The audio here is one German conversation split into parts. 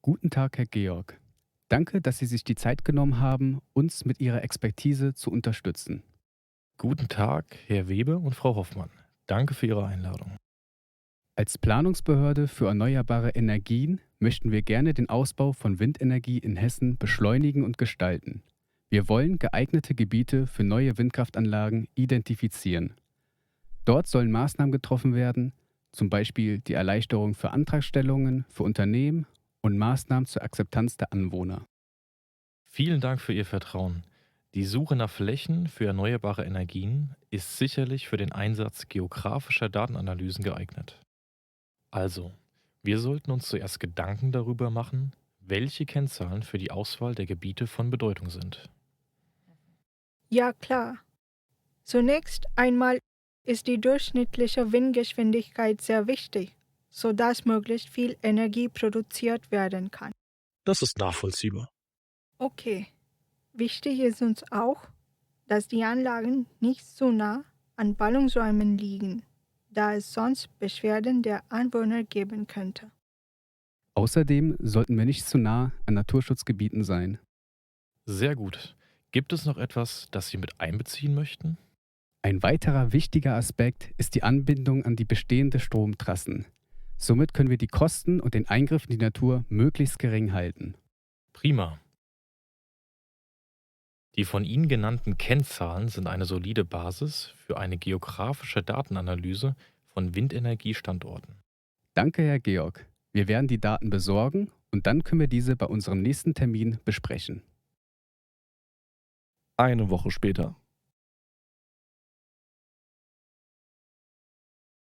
Guten Tag, Herr Georg. Danke, dass Sie sich die Zeit genommen haben, uns mit Ihrer Expertise zu unterstützen. Guten Tag, Herr Weber und Frau Hoffmann. Danke für Ihre Einladung. Als Planungsbehörde für erneuerbare Energien möchten wir gerne den Ausbau von Windenergie in Hessen beschleunigen und gestalten. Wir wollen geeignete Gebiete für neue Windkraftanlagen identifizieren. Dort sollen Maßnahmen getroffen werden, zum Beispiel die Erleichterung für Antragstellungen für Unternehmen und Maßnahmen zur Akzeptanz der Anwohner. Vielen Dank für Ihr Vertrauen. Die Suche nach Flächen für erneuerbare Energien ist sicherlich für den Einsatz geografischer Datenanalysen geeignet. Also, wir sollten uns zuerst Gedanken darüber machen, welche Kennzahlen für die Auswahl der Gebiete von Bedeutung sind. Ja, klar. Zunächst einmal ist die durchschnittliche Windgeschwindigkeit sehr wichtig, sodass möglichst viel Energie produziert werden kann. Das ist nachvollziehbar. Okay, wichtig ist uns auch, dass die Anlagen nicht zu nah an Ballungsräumen liegen, da es sonst Beschwerden der Anwohner geben könnte. Außerdem sollten wir nicht zu nah an Naturschutzgebieten sein. Sehr gut. Gibt es noch etwas, das Sie mit einbeziehen möchten? Ein weiterer wichtiger Aspekt ist die Anbindung an die bestehende Stromtrassen. Somit können wir die Kosten und den Eingriff in die Natur möglichst gering halten. Prima. Die von Ihnen genannten Kennzahlen sind eine solide Basis für eine geografische Datenanalyse von Windenergiestandorten. Danke, Herr Georg. Wir werden die Daten besorgen und dann können wir diese bei unserem nächsten Termin besprechen. Eine Woche später.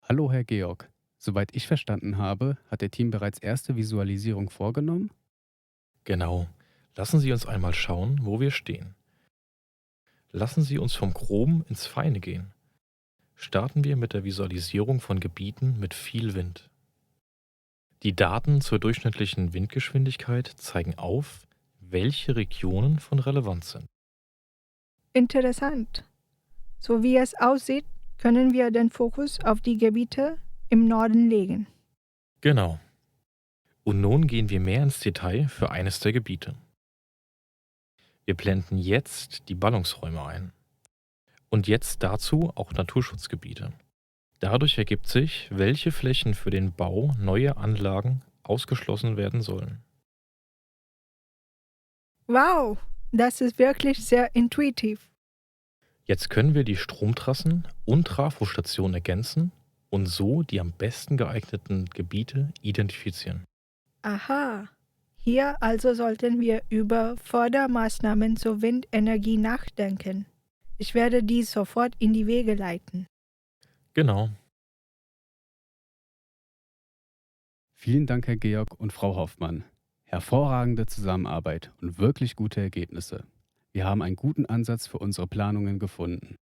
Hallo, Herr Georg. Soweit ich verstanden habe, hat Ihr Team bereits erste Visualisierung vorgenommen. Genau. Lassen Sie uns einmal schauen, wo wir stehen. Lassen Sie uns vom Groben ins Feine gehen. Starten wir mit der Visualisierung von Gebieten mit viel Wind. Die Daten zur durchschnittlichen Windgeschwindigkeit zeigen auf, welche Regionen von Relevanz sind. Interessant. So wie es aussieht, können wir den Fokus auf die Gebiete im Norden legen. Genau. Und nun gehen wir mehr ins Detail für eines der Gebiete. Wir blenden jetzt die Ballungsräume ein. Und jetzt dazu auch Naturschutzgebiete. Dadurch ergibt sich, welche Flächen für den Bau neuer Anlagen ausgeschlossen werden sollen. Wow, das ist wirklich sehr intuitiv. Jetzt können wir die Stromtrassen und Trafostationen ergänzen und so die am besten geeigneten Gebiete identifizieren. Aha. Hier also sollten wir über Fördermaßnahmen zur Windenergie nachdenken. Ich werde dies sofort in die Wege leiten. Genau. Vielen Dank, Herr Georg und Frau Hoffmann. Hervorragende Zusammenarbeit und wirklich gute Ergebnisse. Wir haben einen guten Ansatz für unsere Planungen gefunden.